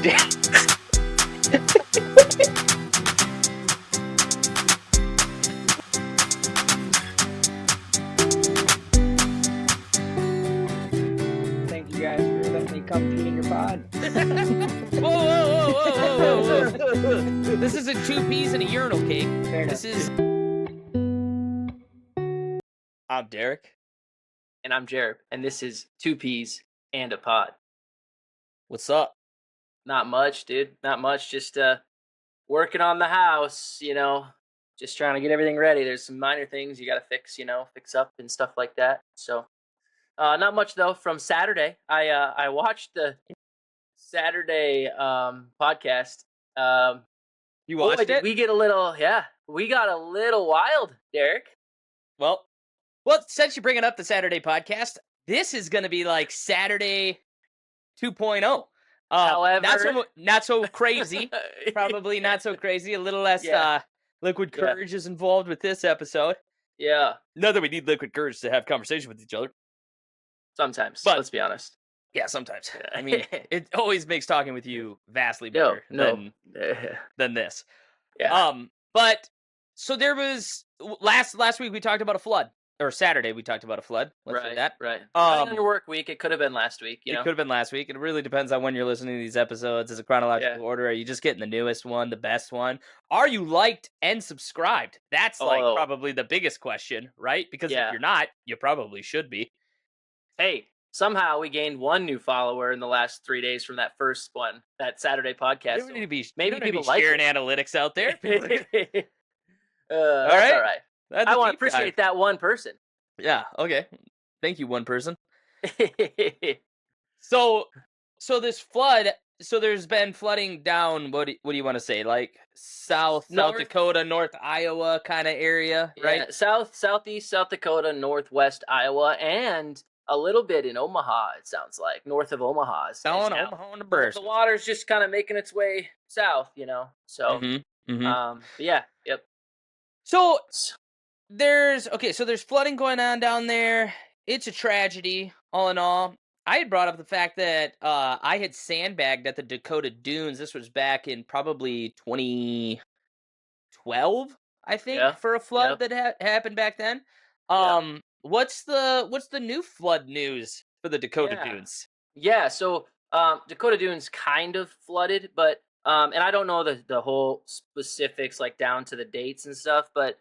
Thank you guys for letting me come pee in your pod. Whoa. This isn't 2 peas in a urinal cake. Fair enough. This is... I'm Derek. And I'm Jared, and this is 2 peas and a pod. What's up? Not much, dude. Not much. Just working on the house, just trying to get everything ready. There's some minor things you got to fix, fix up and stuff like that. So, not much though. From Saturday, I watched the Saturday podcast. You watched it? We get a little, we got a little wild, Derek. Well, since you bring it up, the Saturday podcast, this is going to be like Saturday 2.0. However, not so crazy. Probably not so crazy. A little less liquid courage is involved with this episode. Yeah. Not that we need liquid courage to have conversation with each other. Sometimes, but let's be honest. Yeah, sometimes. I mean, it always makes talking with you vastly better than this. Yeah. But so there was last week we talked about a flood. Or Saturday, we talked about a flood. Let's say that. Right. On your work week, it could have been last week. It could have been last week. It really depends on when you're listening to these episodes. Is it chronological order? Are you just getting the newest one, the best one? Are you liked and subscribed? That's probably the biggest question, right? Because if you're not, you probably should be. Hey, somehow we gained one new follower in the last 3 days from that first one, that Saturday podcast. Maybe people like sharing analytics out there. All right. I want to appreciate that one person. Yeah, okay. Thank you, one person. So this flood, there's been flooding down, what do you want to say? Like South Dakota, North Iowa kind of area, right? Yeah, southeast South Dakota, northwest Iowa, and a little bit in Omaha, it sounds like. North of Omaha. Omaha on the burst. The water's just kind of making its way south, So, yep. So there's flooding going on down there. It's a tragedy, all in all. I had brought up the fact that I had sandbagged at the Dakota Dunes. This was back in probably 2012, I think, for a flood that happened back then. What's the new flood news for the Dakota Dunes? Yeah, so Dakota Dunes kind of flooded, but and I don't know the whole specifics, like down to the dates and stuff, but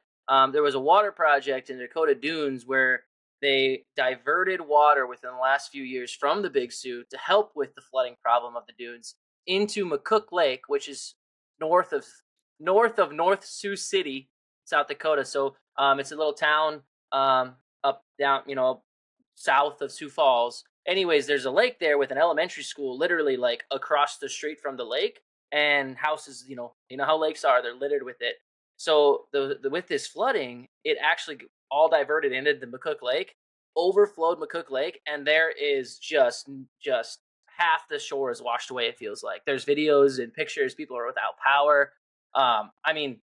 there was a water project in Dakota Dunes where they diverted water within the last few years from the Big Sioux to help with the flooding problem of the dunes into McCook Lake, which is north of North Sioux City, South Dakota. So it's a little town up down, south of Sioux Falls. Anyways, there's a lake there with an elementary school literally like across the street from the lake, and houses, you know how lakes are, they're littered with it. So with this flooding, it actually all diverted into the McCook Lake, overflowed McCook Lake, and there is just half the shore is washed away, it feels like. There's videos and pictures, people are without power. I mean,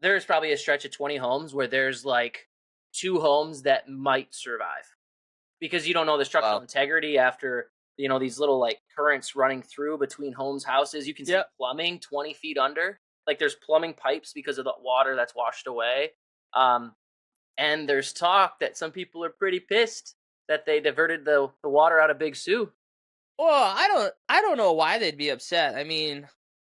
there's probably a stretch of 20 homes where there's like 2 homes that might survive. Because you don't know the structural integrity after, these little like currents running through between homes' houses. You can see plumbing 20 feet under. Like there's plumbing pipes because of the water that's washed away. And there's talk that some people are pretty pissed that they diverted the water out of Big Sioux. Well, I don't know why they'd be upset. I mean,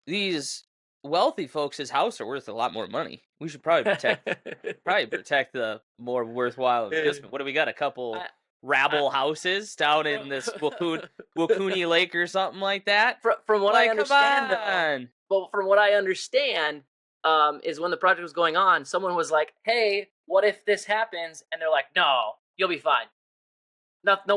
these wealthy folks' house are worth a lot more money. We should probably protect the more worthwhile investment. What do we got? A couple rabble houses down in this Wakuni Lake or something like that? From what I understand, from what I understand, is when the project was going on, someone was like, "Hey, what if this happens?" And they're like, "No, you'll be fine. Nothing to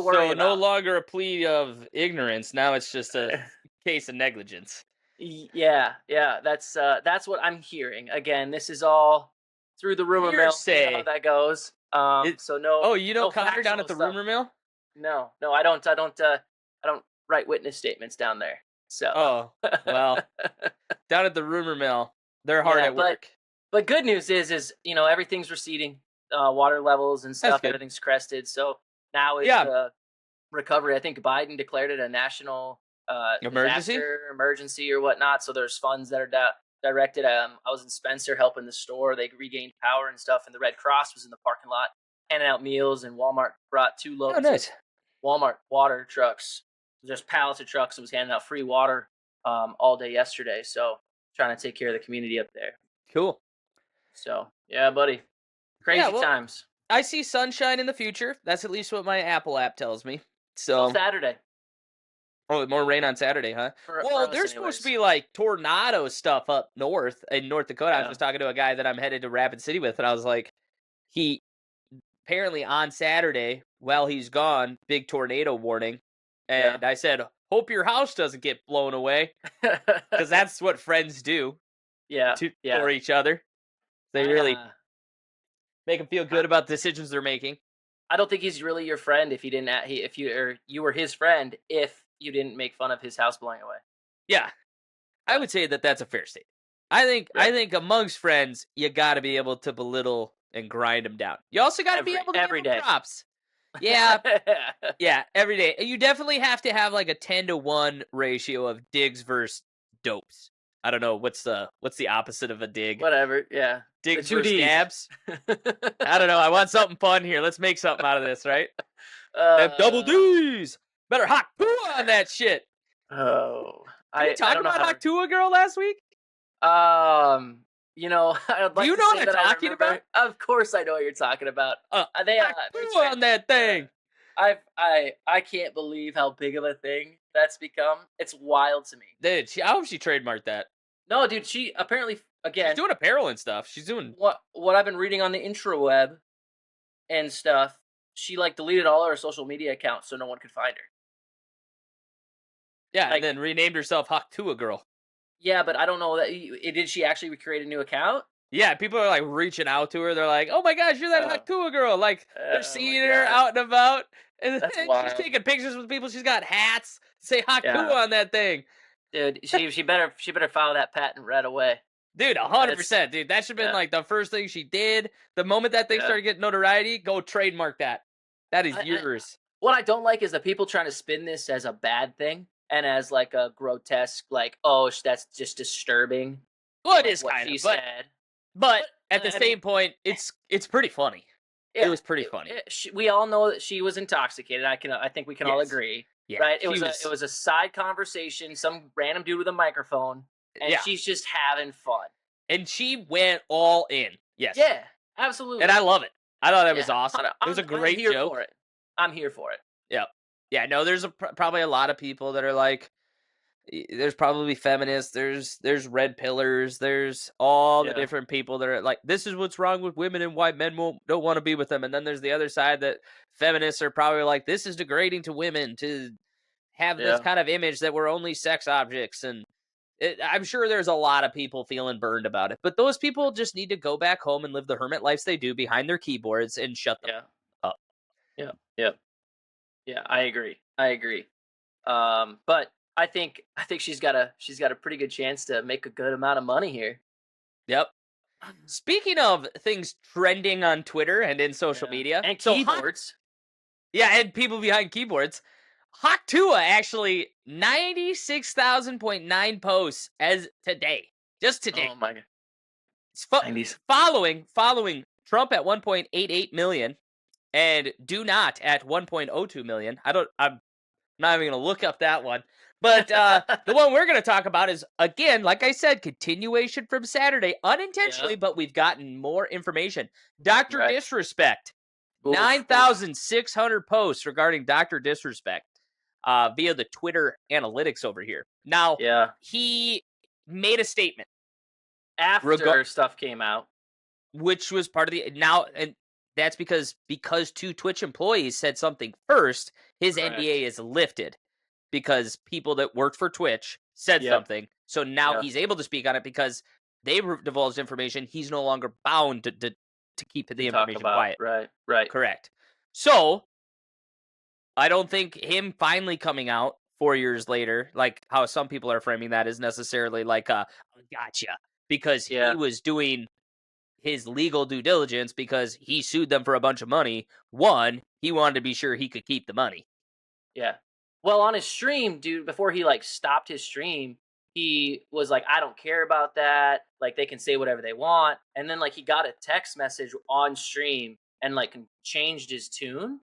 worry about." So no longer a plea of ignorance. Now it's just a case of negligence. Yeah. That's what I'm hearing. Again, this is all through the rumor mill. How that goes. So no. Oh, you don't comment down at the rumor mill? No, I don't write witness statements down there. So. Oh, well, down at the rumor mill, they're hard at work. But good news is everything's receding, water levels and stuff. Everything's crested. So now it's recovery. I think Biden declared it a national Emergency? disaster emergency or whatnot. So there's funds that are directed. I was in Spencer helping the store. They regained power and stuff, and the Red Cross was in the parking lot handing out meals. And Walmart brought 2 Oh, loads nice. of Walmart water trucks, just pallets of trucks. It was handing out free water all day yesterday. So trying to take care of the community up there. Cool. So yeah, buddy, crazy Yeah, well, times. I see sunshine in the future. That's at least what my Apple app tells me. Till So, Saturday. oh, more rain on Saturday, huh? For Well, us there's supposed to anyways. be like tornado stuff up north in North Dakota. I was Yeah. just talking to a guy that I'm headed to Rapid City with, and I was like, he apparently on Saturday, while he's gone, big tornado warning. And I said, hope your house doesn't get blown away, because that's what friends do for each other. They really make them feel good about decisions they're making. I don't think he's really your friend if you didn't. If you were his friend, if you didn't make fun of his house blowing away. Yeah, I would say that that's a fair statement. I think amongst friends, you got to be able to belittle and grind them down. You also got to be able to every give them day. props. Yeah, yeah, every day. You definitely have to have like a 10-to-1 ratio of digs versus dopes. I don't know what's the opposite of a dig. Whatever. Yeah. Digs The 2 versus Ds. dabs. I don't know. I want something fun here. Let's make something out of this, right? Them double D's. Better hot Tuah on that shit. Oh, Did we talk don't know about how hot Tuah girl last week? You know, I'd like Do you to know say what I'm that I talking remember. Of course, I know what you're talking about. They Hot Tuah on that thing. I can't believe how big of a thing that's become. It's wild to me. Dude, I hope she trademarked that. No, dude, she apparently again She's doing apparel and stuff. She's doing what I've been reading on the intraweb and stuff. She like deleted all her social media accounts so no one could find her. Yeah, like- and then renamed herself Hot Tuah girl. Yeah, but I don't know that did she actually create a new account? Yeah, people are like reaching out to her. They're like, "Oh my gosh, you're that Oh. Hot Tuah girl!" Like they're Oh seeing my her God. out and about, and That's she's wild. taking pictures with people. She's got hats say Hot Yeah. Tuah on that thing. Dude, she better file that patent right away. Dude, 100%, dude. That should have been like the first thing she did. The moment that thing started getting notoriety, go trademark that. That is yours. What I don't like is the people trying to spin this as a bad thing and as like a grotesque, like, oh, that's just disturbing. Well, it is what kind she of, said. but at the I same mean- point, it's pretty funny. It was pretty funny. We all know that she was intoxicated. I think we can all Yes. agree, Yeah, right? she It was a side conversation. Some random dude with a microphone, and Yeah. she's just having fun. And she went all in. Yes. Yeah, absolutely. And I love it. I thought that was Yeah, awesome. It was a great I'm here joke. For it. I'm here for it. Yeah, no, there's probably a lot of people that are like, there's probably feminists, there's red pillars, there's all the different people that are like, this is what's wrong with women and why men don't want to be with them. And then there's the other side that feminists are probably like, this is degrading to women to have this kind of image that we're only sex objects. And I'm sure there's a lot of people feeling burned about it. But those people just need to go back home and live the hermit lives they do behind their keyboards and shut them up. Yeah, I agree. But I think she's got a pretty good chance to make a good amount of money here. Yep. Speaking of things trending on Twitter and in social media. And so keyboards. and people behind keyboards. Hot Tuah actually 96,000.9 posts as today. Just today. Oh my God. It's 90s. following Trump at 1.88 million and Do Not at 1.02 million. I'm not even going to look up that one. But the one we're going to talk about is, again, like I said, continuation from Saturday, unintentionally, but we've gotten more information. Dr. Right. Disrespect, Oof. 9,600 posts regarding Dr. Disrespect via the Twitter analytics over here. Now, he made a statement. After stuff came out. Which was part of the... Now, and that's because 2 Twitch employees said something first, his NDA is lifted. Because people that worked for Twitch said something. So now he's able to speak on it because they divulged information. He's no longer bound to keep the information quiet. Right. Correct. So, I don't think him finally coming out 4 years later, like how some people are framing that, is necessarily like a gotcha. Because he was doing his legal due diligence because he sued them for a bunch of money. One, he wanted to be sure he could keep the money. Yeah. Well, on his stream, dude, before he like stopped his stream, he was like, "I don't care about that. Like, they can say whatever they want." And then like he got a text message on stream and like changed his tune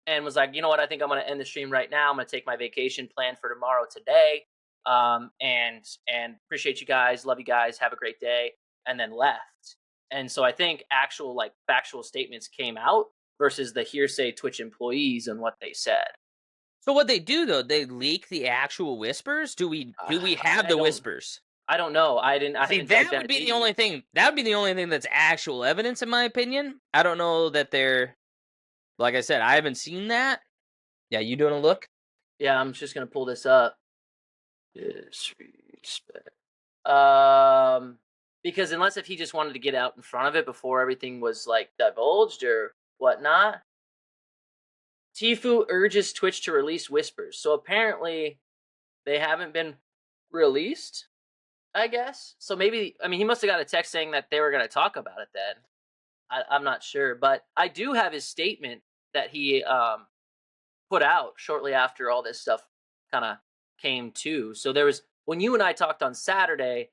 and was like, "You know what? I think I'm going to end the stream right now. I'm going to take my vacation plan for tomorrow today. And appreciate you guys. Love you guys. Have a great day." And then left. And so I think actual like factual statements came out versus the hearsay Twitch employees and what they said. So what they do though, they leak the actual whispers? Do we have I the don't. whispers? I don't know. I See, haven't dug that that would be the deep. only thing. That would be the only thing that's actual evidence, in my opinion. I don't know that they're. Like I said, I haven't seen that. Yeah, you doing a look? Yeah, I'm just gonna pull this up. Disrespect. Um, because unless if he just wanted to get out in front of it before everything was like divulged or whatnot. Tfue urges Twitch to release whispers. So apparently they haven't been released, I guess. So maybe, I mean, he must have got a text saying that they were going to talk about it then. I'm not sure. But I do have his statement that he put out shortly after all this stuff kind of came to. So there was, when you and I talked on Saturday,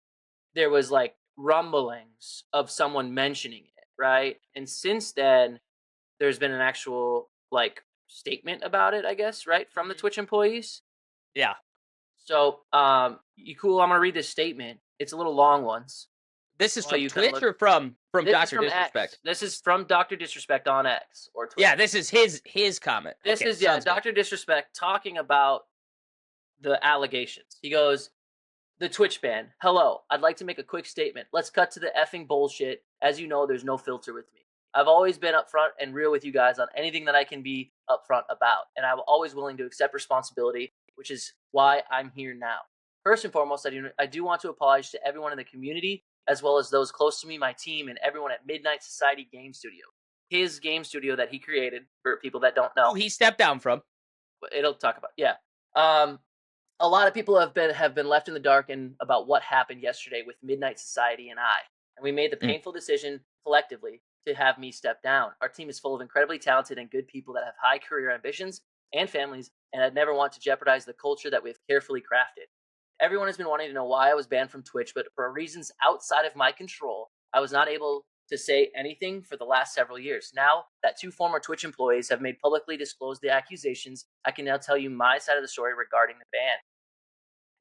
there was like rumblings of someone mentioning it, right? And since then, there's been an actual like statement about it, I guess, right, from the Twitch employees. Yeah. So, you cool? I'm gonna read this statement. It's a little long ones. This is While from you kinda Twitch look. or from This is Doctor from X. Disrespect? This is from Dr. Disrespect on X or Twitter. Yeah, this is his comment. This Okay, is yeah, sounds good. Dr. Disrespect talking about the allegations. He goes, "The Twitch ban. Hello, I'd like to make a quick statement. Let's cut to the effing bullshit. As you know, there's no filter with me. I've always been upfront and real with you guys on anything that I can be upfront about, and I'm always willing to accept responsibility, which is why I'm here now. First and foremost, I do want to apologize to everyone in the community, as well as those close to me, my team, and everyone at Midnight Society Game Studio. His game studio that he created, for people that don't know. Who he stepped down from. It'll talk about, yeah. A lot of people have been left in the dark about what happened yesterday with Midnight Society and I. And we made the painful decision collectively to have me step down. Our team is full of incredibly talented and good people that have high career ambitions and families, and I'd never want to jeopardize the culture that we've carefully crafted. Everyone has been wanting to know why I was banned from Twitch, but for reasons outside of my control, I was not able to say anything for the last several years. Now that two former Twitch employees have made publicly disclosed the accusations, I can now tell you my side of the story regarding the ban.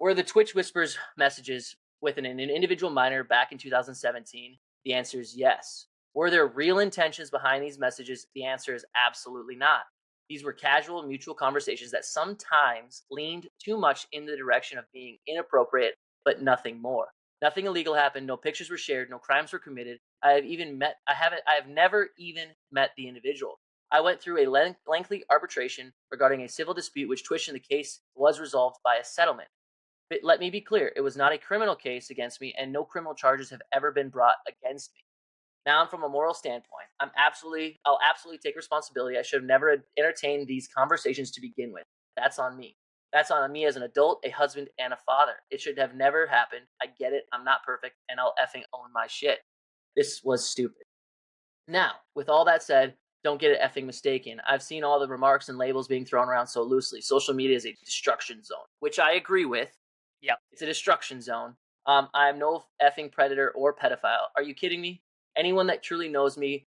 Were the Twitch Whispers messages with an individual minor back in 2017? The answer is yes. Were there real intentions behind these messages? The answer is absolutely not. These were casual, mutual conversations that sometimes leaned too much in the direction of being inappropriate, but nothing more. Nothing illegal happened. No pictures were shared. No crimes were committed. I have never even met the individual. I went through a lengthy arbitration regarding a civil dispute, which Twitch in the case was resolved by a settlement. But let me be clear, it was not a criminal case against me, and no criminal charges have ever been brought against me. Now, from a moral standpoint, I'll absolutely take responsibility. I should have never entertained these conversations to begin with. That's on me. That's on me as an adult, a husband, and a father. It should have never happened. I get it. I'm not perfect, and I'll effing own my shit. This was stupid. Now, with all that said, don't get it effing mistaken. I've seen all the remarks and labels being thrown around so loosely. Social media is a destruction zone, which I agree with. Yep. It's a destruction zone. I'm no effing predator or pedophile. Are you kidding me? Anyone that truly knows me,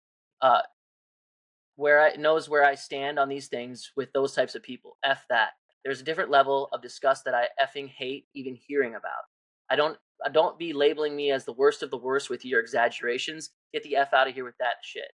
knows where I stand on these things with those types of people. F that. There's a different level of disgust that I effing hate even hearing about. Don't be labeling me as the worst of the worst with your exaggerations. Get the F out of here with that shit.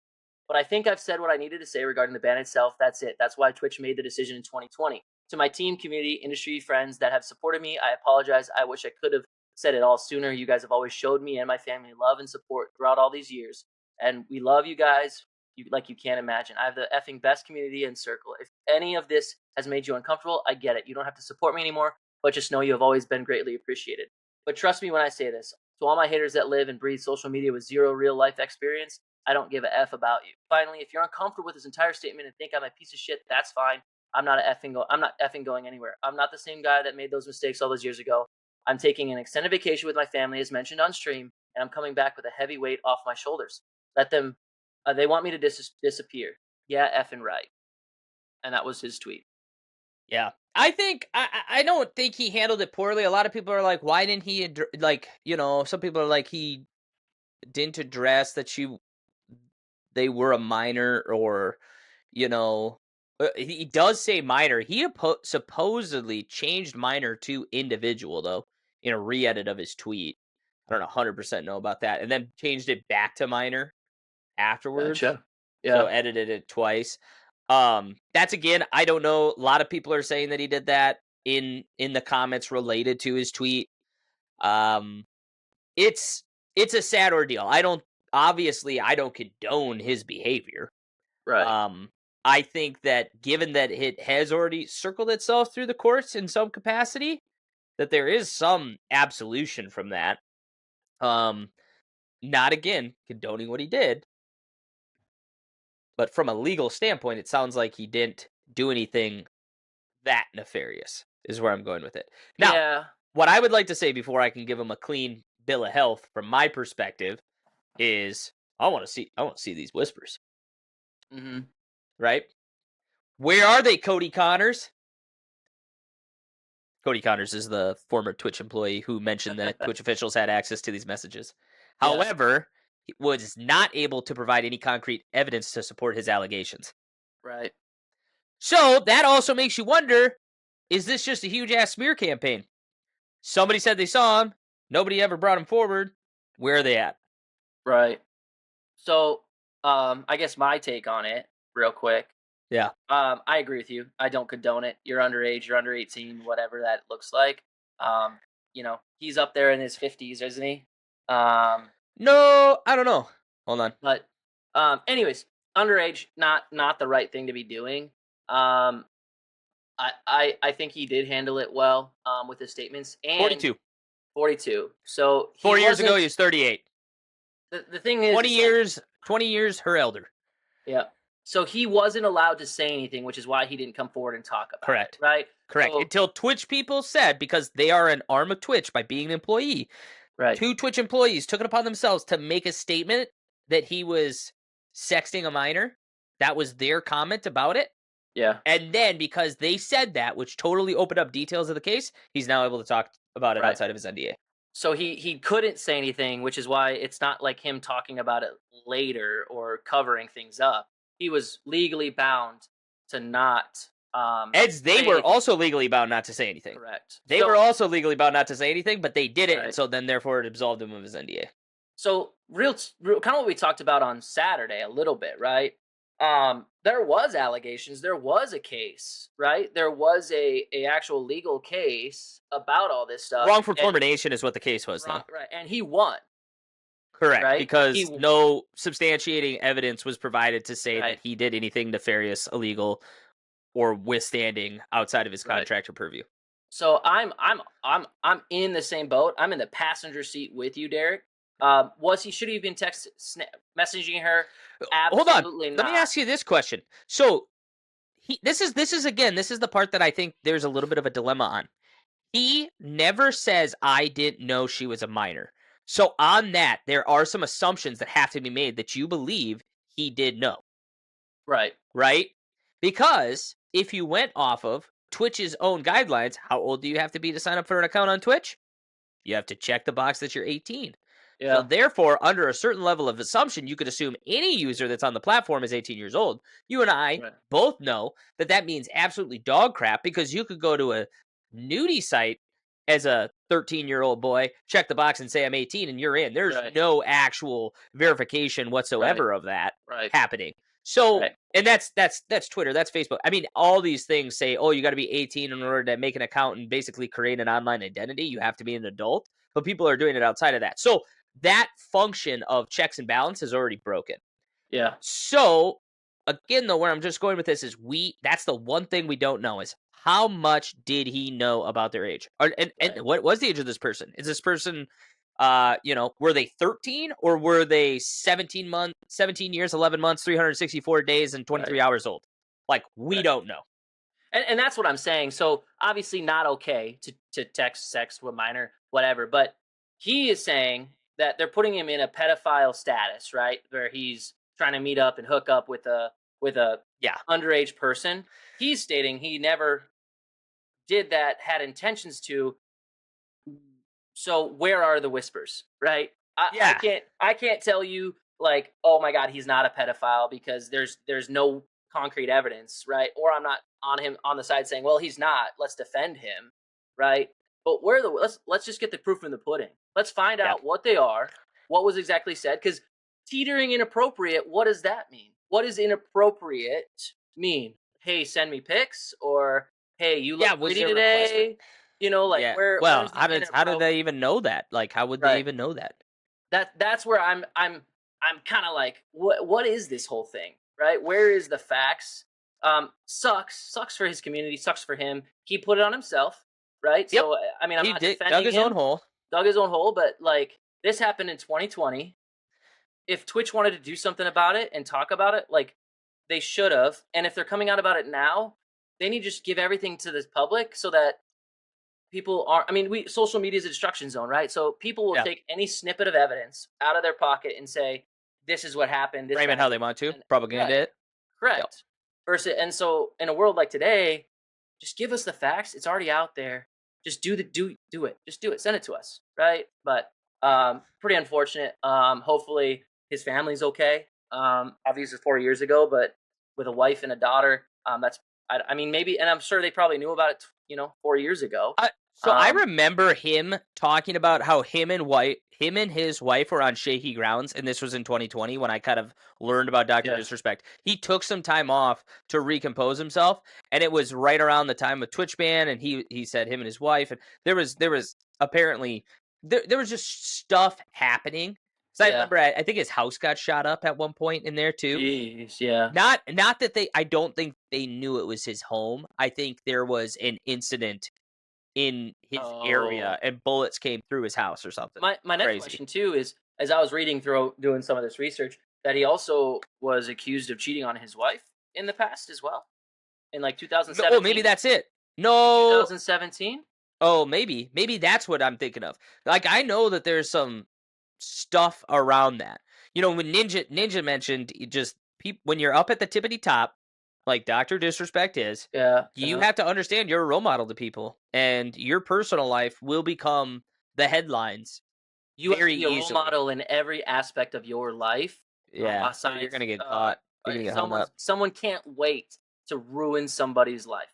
But I think I've said what I needed to say regarding the ban itself. That's it. That's why Twitch made the decision in 2020. To my team, community, industry friends that have supported me, I apologize. I wish I could have said it all sooner. You guys have always showed me and my family love and support throughout all these years. And we love you guys like you can't imagine. I have the effing best community and circle. If any of this has made you uncomfortable, I get it. You don't have to support me anymore, but just know you have always been greatly appreciated. But trust me when I say this. To all my haters that live and breathe social media with zero real life experience, I don't give a F about you. Finally, if you're uncomfortable with this entire statement and think I'm a piece of shit, that's fine. I'm not effing going anywhere. I'm not the same guy that made those mistakes all those years ago. I'm taking an extended vacation with my family, as mentioned on stream, and I'm coming back with a heavy weight off my shoulders. They want me to disappear. Yeah, effing right. And that was his tweet. Yeah. I don't think he handled it poorly. A lot of people are like, why didn't he some people are like he didn't address that they were a minor, or you know he does say minor. He supposedly changed minor to individual though in a re-edit of his tweet. I don't 100% know about that, and then changed it back to minor afterwards. Gotcha. So Yeah. edited it twice. That's, again, I don't know. A lot of people are saying that he did that in the comments related to his tweet. Um, it's a sad ordeal. I don't condone his behavior. Right. I think that given that it has already circled itself through the courts in some capacity, that there is some absolution from that. Not, again, condoning what he did, but from a legal standpoint, it sounds like he didn't do anything that nefarious, is where I'm going with it. Now, Yeah. what I would like to say before I can give him a clean bill of health from my perspective is I want to see these whispers, Mm-hmm. right? Where are they, Cody Connors? Cody Connors is the former Twitch employee who mentioned that Twitch officials had access to these messages. Yeah. However, he was not able to provide any concrete evidence to support his allegations. Right. So that also makes you wonder, is this just a huge ass smear campaign? Somebody said they saw him. Nobody ever brought him forward. Where are they at? Right. So, I guess my take on it, real quick. Yeah. I agree with you. I don't condone it. You're underage. You're under 18. Whatever that looks like. He's up there in his 50s, isn't he? No, I don't know. Hold on. But, anyways, underage, not the right thing to be doing. I think he did handle it well. With his statements. And 42. 42. So 4 years ago, he wasn't- was 38. the thing is 20 years, her elder. Yeah. So he wasn't allowed to say anything, which is why he didn't come forward and talk about Correct. it, right? Correct. So, Until Twitch people said, because they are an arm of Twitch by being an employee, right. 2 Twitch employees took it upon themselves to make a statement that he was sexting a minor. That was their comment about it. Yeah. And then because they said that, which totally opened up details of the case, he's now able to talk about it Right. outside of his NDA. So he couldn't say anything, which is why it's not like him talking about it later or covering things up. He was legally bound to not. As they say were anything. also legally bound not to say anything. Correct. They were also legally bound not to say anything, but they did it, and Right. so then therefore it absolved him of his NDA. So real kind of what we talked about on Saturday a little bit, right? There was allegations, there was a case, right? There was a actual legal case about all this stuff. Wrongful termination is what the case was, though. Right, and he won. Correct, Right? because no substantiating evidence was provided to say Right. that he did anything nefarious, illegal, or withstanding outside of his Right. contract or purview. So I'm in the same boat. I'm in the passenger seat with you, Derek. Should he have been messaging her? Absolutely Hold on. not. Let me ask you this question. So this is the part that I think there's a little bit of a dilemma on. He never says I didn't know she was a minor. So on that, there are some assumptions that have to be made that you believe he did know. Right. Right? Because if you went off of Twitch's own guidelines, how old do you have to be to sign up for an account on Twitch? You have to check the box that you're 18. Yeah. So therefore, under a certain level of assumption, you could assume any user that's on the platform is 18 years old. You and I Right. both know that that means absolutely dog crap, because you could go to a nudie site as a 13-year-old boy, check the box and say I'm 18 and you're in. There's Right. no actual verification whatsoever of that Right. happening. So, Right. and that's Twitter, that's Facebook. I mean, all these things say, oh, you got to be 18 in order to make an account and basically create an online identity. You have to be an adult, but people are doing it outside of that. So that function of checks and balance is already broken. Yeah. So again, though, where I'm just going with this is that's the one thing we don't know is how much did he know about their age? And what was the age of this person? Is this person, were they 13 or were they 17 years, 11 months, 364 days, and 23 hours old? Like, we don't know. And that's what I'm saying. So obviously not okay to text sex to a minor, whatever. But he is saying that they're putting him in a pedophile status, right? Where he's trying to meet up and hook up with a underage person. He's stating he never did that, had intentions to. So where are the whispers, right? Yeah. I can't tell you like, oh my god, he's not a pedophile because there's no concrete evidence, right? Or I'm not on the side saying, well, he's not. Let's defend him, right? But where the let's just get the proof in the pudding. Let's find Yeah. out what they are, what was exactly said, because teetering inappropriate. What does that mean? What does inappropriate mean? Hey, send me pics, or hey, you look Was pretty there a request? today. You know, like Yeah. where's Well, the how did they inappropriate? even know that? Like, how would they Right. even know that? That's where I'm kind of like, what is this whole thing, right? Where is the facts? Sucks for his community, sucks for him. He put it on himself, right? Yep. So I mean, I'm He not dug defending his own him, hole. dug his own hole, but like this happened in 2020. If Twitch wanted to do something about it and talk about it, like they should have. And if they're coming out about it now, they need to just give everything to the public so that people are. I mean, we social media is a destruction zone, right? So people will Yeah. take any snippet of evidence out of their pocket and say, "This is what happened." This Frame it guy how they did want to. and Propaganda right, it. correct. Yep. Versus, and so in a world like today, just give us the facts. It's already out there. Just do it. Just do it. Send it to us, right? But pretty unfortunate. Hopefully his family's okay. Obviously 4 years ago, but with a wife and a daughter, that's I mean maybe, and I'm sure they probably knew about it, 4 years ago. So I remember him talking about how him and his wife were on shaky grounds, and this was in 2020 when I kind of learned about Dr. Yeah. Disrespect. He took some time off to recompose himself, and it was right around the time of Twitch ban, and he said him and his wife, and there was apparently there was just stuff happening. So I Yeah. remember I think his house got shot up at one point in there too. Jeez, yeah. Not that I don't think they knew it was his home. I think there was an incident in his area and bullets came through his house or something. My next Crazy. question too is, as I was reading through doing some of this research, that he also was accused of cheating on his wife in the past as well, in like 2017. Oh, maybe that's it. No. 2017. Oh, maybe that's what I'm thinking of. Like I know that there's some stuff around that. When Ninja mentioned just when you're up at the tippity top, like Dr. Disrespect is, Yeah. you have to understand you're a role model to people, and your personal life will become the headlines. You have to very be a role easily. model in every aspect of your life. Yeah, so you're gonna get caught. You're gonna get hung up. Someone can't wait to ruin somebody's life.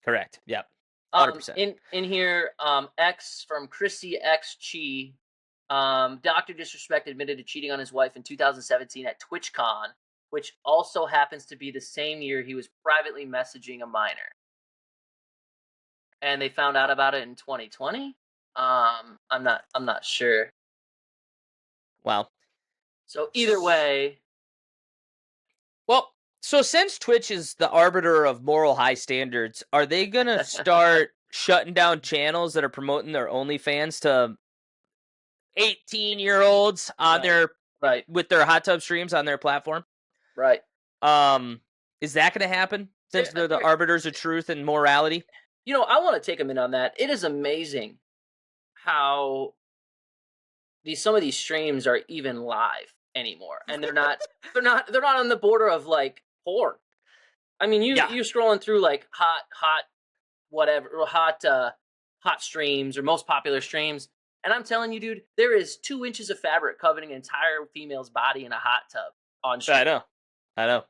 Correct. Yep. 100%. In here, X from Chrissy X Chi, Dr. Disrespect admitted to cheating on his wife in 2017 at TwitchCon, which also happens to be the same year he was privately messaging a minor. And they found out about it in 2020. I'm not sure. Wow. So either way. Well, so since Twitch is the arbiter of moral high standards, are they gonna start shutting down channels that are promoting their OnlyFans to 18-year-olds on their with their hot tub streams on their platform? Right. Is that gonna happen since they're the arbiters of truth and morality? I want to take a minute on that. It is amazing how some of these streams are even live anymore, and they're not on the border of like porn. I mean, you're scrolling through like hot streams or most popular streams, and I'm telling you, dude, there is 2 inches of fabric covering an entire female's body in a hot tub on stream. I know.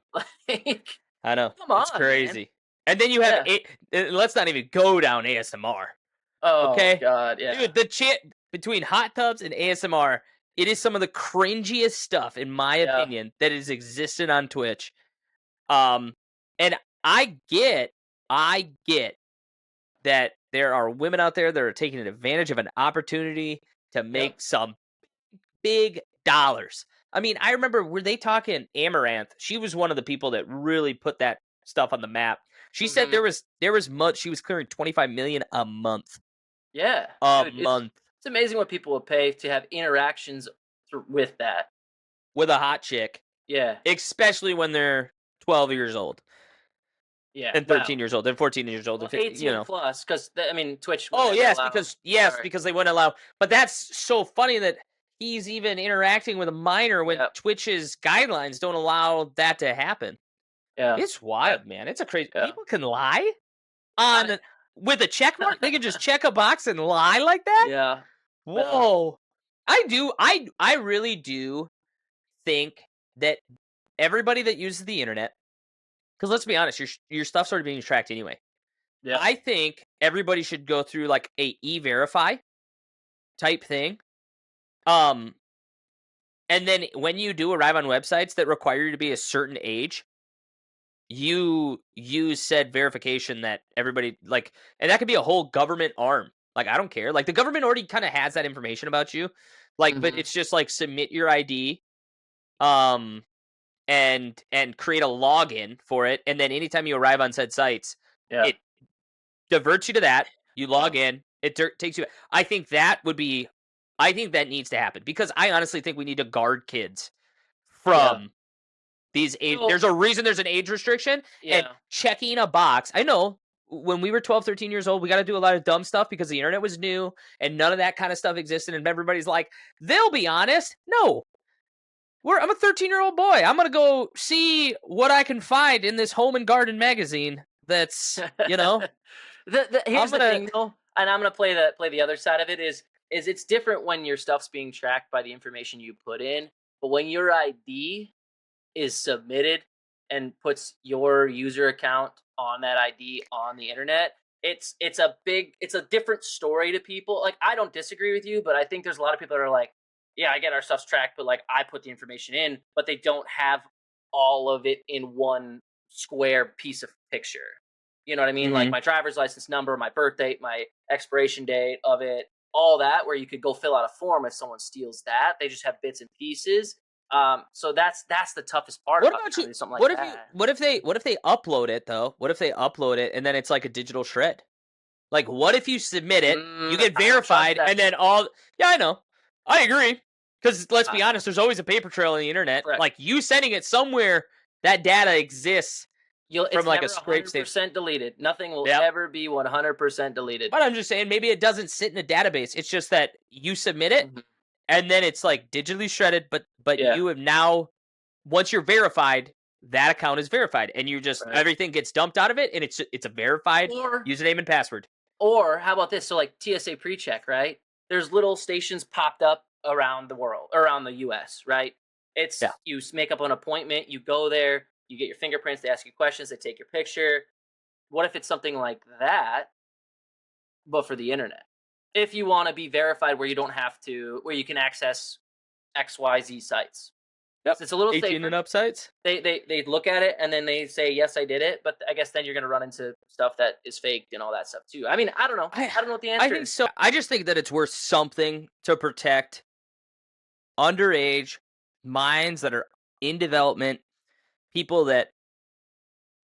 I know. Come on, it's crazy. Man. And then you have let's not even go down ASMR. Oh, okay, God, yeah. Dude, the chat between hot tubs and ASMR, it is some of the cringiest stuff, in my opinion, that has existed on Twitch. And I get that there are women out there that are taking advantage of an opportunity to make some big dollars. I mean, I remember, were they talking Amaranth? She was one of the people that really put that stuff on the map. She said there was much. She was clearing $25 million a month. Yeah, month. It's amazing what people will pay to have interactions with that. With a hot chick. Yeah. Especially when they're 12 years old. Yeah. And 13 years old and 14 years old. Well, 18 plus, because Twitch. Oh yes, because they wouldn't allow. But that's so funny that he's even interacting with a minor when Twitch's guidelines don't allow that to happen. Yeah, it's wild, man. It's a crazy. People can lie on with a check mark? They can just check a box and lie like that? Yeah. Whoa. I really do think that everybody that uses the internet, because let's be honest, your stuff's already being tracked anyway. Yeah. I think everybody should go through like a e-verify type thing. And then when you do arrive on websites that require you to be a certain age, you use said verification that everybody like, and that could be a whole government arm. Like, I don't care. Like, the government already kind of has that information about you. Like, but it's just like submit your ID, and create a login for it, and then anytime you arrive on said sites, it diverts you to that. You log in, it takes you. I think that needs to happen, because I honestly think we need to guard kids from these age. There's a reason there's an age restriction, and checking a box. I know when we were 12, 13 years old, we got to do a lot of dumb stuff because the internet was new and none of that kind of stuff existed, and everybody's like, they'll be honest. No. I'm a 13-year-old boy. I'm going to go see what I can find in this Home and Garden magazine that's, Here's the thing, though, and I'm going to play the other side of it, is it's different when your stuff's being tracked by the information you put in, but when your ID is submitted and puts your user account on that ID on the internet, it's a different story to people. Like, I don't disagree with you, but I think there's a lot of people that are like, yeah, I get our stuff's tracked, but like, I put the information in, but they don't have all of it in one square piece of picture. You know what I mean? Like my driver's license number, my birth date, my expiration date of it, all that, where you could go fill out a form if someone steals that. They just have bits and pieces. So that's the toughest part. What about you? Something like that. What if they upload it though? What if they upload it and then it's like a digital shred? Like, what if you submit it, you get verified, and then I know. I agree. Because let's be honest, there's always a paper trail on the internet. Correct. Like, you sending it somewhere, that data exists from like a scrape state. 100% deleted. Nothing will ever be 100% deleted. But I'm just saying, maybe it doesn't sit in a database. It's just that you submit it, and then it's like digitally shredded. But you have now, once you're verified, that account is verified, and you just everything gets dumped out of it, and it's a verified username and password. Or how about this? So like TSA PreCheck, right? There's little stations popped up around the world, around the U.S., right? It's you make up an appointment, you go there, you get your fingerprints, they ask you questions, they take your picture. What if it's something like that, but for the internet? If you want to be verified, where you don't have to, where you can access XYZ sites. Yep. So it's a little 18 safer. and up sites. They look at it and then they say, yes, I did it. But I guess then you're going to run into stuff that is faked and all that stuff too. I mean, I don't know. I don't know what the answer is. I think so. I just think that it's worth something to protect underage minds that are in development, people that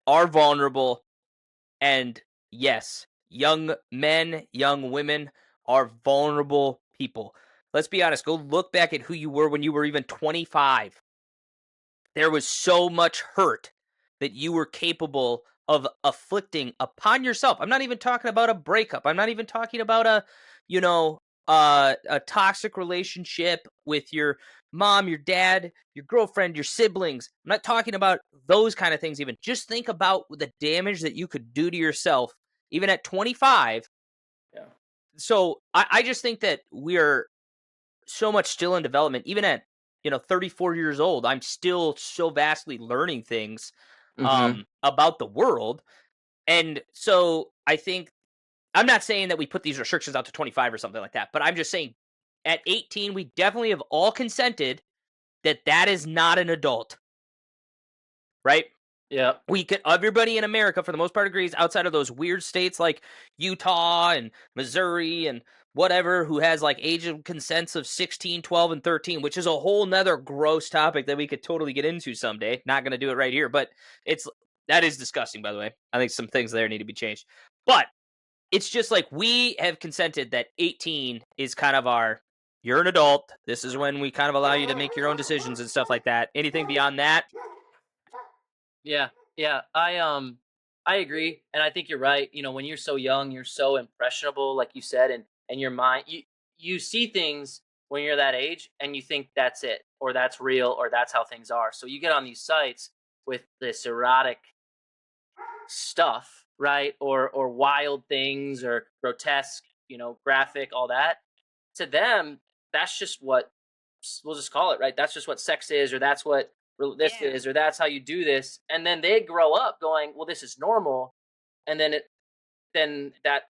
are vulnerable, and yes, young men, young women are vulnerable people. Let's be honest. Go look back at who you were when you were even 25. There was so much hurt that you were capable of afflicting upon yourself. I'm not even talking about a breakup. I'm not even talking about a toxic relationship with your mom, your dad, your girlfriend, your siblings. I'm not talking about those kind of things even. Just think about the damage that you could do to yourself even at 25. Yeah. So I just think that we're so much still in development. Even at 34 years old, I'm still so vastly learning things about the world. And so I think, I'm not saying that we put these restrictions out to 25 or something like that, but I'm just saying at 18, we definitely have all consented that is not an adult. Right? Yeah. Everybody in America, for the most part, agrees, outside of those weird states like Utah and Missouri and whatever, who has like age of consents of 16, 12, and 13, which is a whole nother gross topic that we could totally get into someday. Not going to do it right here, but that is disgusting, by the way. I think some things there need to be changed. But it's just like, we have consented that 18 is kind of you're an adult. This is when we kind of allow you to make your own decisions and stuff like that. Anything beyond that? Yeah. I agree, and I think you're right. When you're so young, you're so impressionable, like you said, and your mind, you see things when you're that age, and you think that's it, or that's real, or that's how things are. So you get on these sites with this erotic stuff, right? Or wild things or grotesque, graphic, all that. To them, that's just what we'll just call it, right? That's just what sex is, or that's what this Yeah. is, or that's how you do this. And then they grow up going, well, this is normal. And then that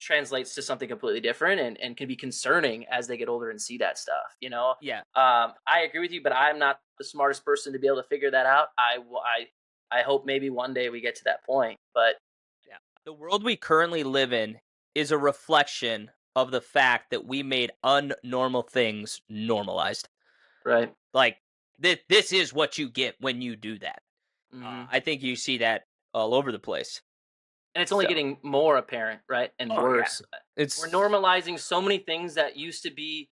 translates to something completely different and can be concerning as they get older and see that stuff. Yeah. I agree with you, but I'm not the smartest person to be able to figure that out. I hope maybe one day we get to that point, but Yeah. The world we currently live in is a reflection of the fact that we made unnormal things normalized. right. Like this is what you get when you do that. Hmm. I think you see that all over the place. And it's only So, getting more apparent, right, and oh yeah, worse. We're it's normalizing so many things that used to be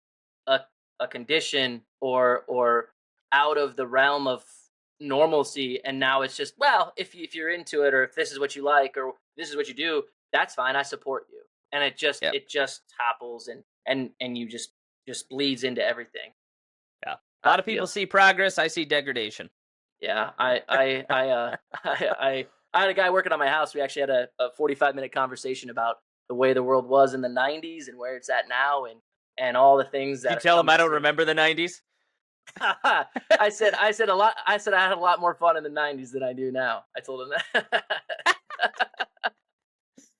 a a condition or out of the realm of normalcy, and now it's just, well, if you're into it, or if this is what you like, or this is what you do, that's fine. I support you, and yeah, it just topples and you just bleeds into everything. yeah. A I lot of people feel. see progress. I see degradation. Yeah, I had a guy working on my house. We actually had a 45-minute conversation about the way the world was in the '90s and where it's at now, and all the things You that are tell them I coming don't soon. remember the '90s. I said a lot. I said I had a lot more fun in the '90s than I do now. I told him that.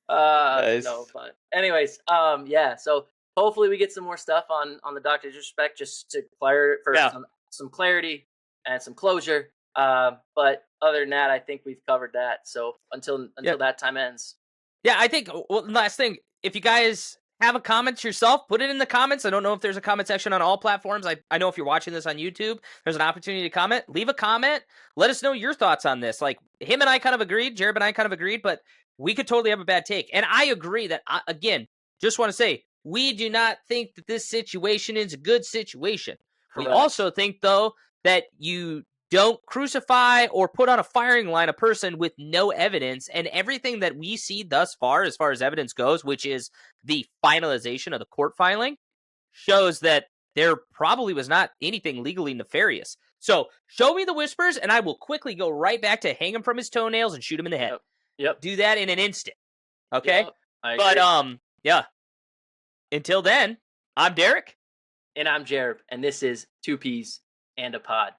No, Nice. but anyways, yeah. So hopefully we get some more stuff on the Doctor's Respect, just to for Yeah, some clarity and some closure. But other than that, I think we've covered that. So yeah. until that time ends. Yeah, I think last thing, if you guys have a comment yourself, put it in the comments. I don't know if there's a comment section on all platforms. I know if you're watching this on YouTube, there's an opportunity to comment. Leave a comment. Let us know your thoughts on this. Like him and I kind of agreed, Jared and I kind of agreed, but we could totally have a bad take. And I agree that again, just want to say we do not think that this situation is a good situation. We Correct. also think though that you don't crucify or put on a firing line a person with no evidence. And everything that we see thus far as evidence goes, which is the finalization of the court filing, shows that there probably was not anything legally nefarious. So show me the whispers, and I will quickly go right back to hang him from his toenails and shoot him in the head. Yep. Yep. Do that in an instant. Okay? Yep. I But agree. yeah. Until then, I'm Derek. And I'm Jared, and this is Two Peas and a Pod.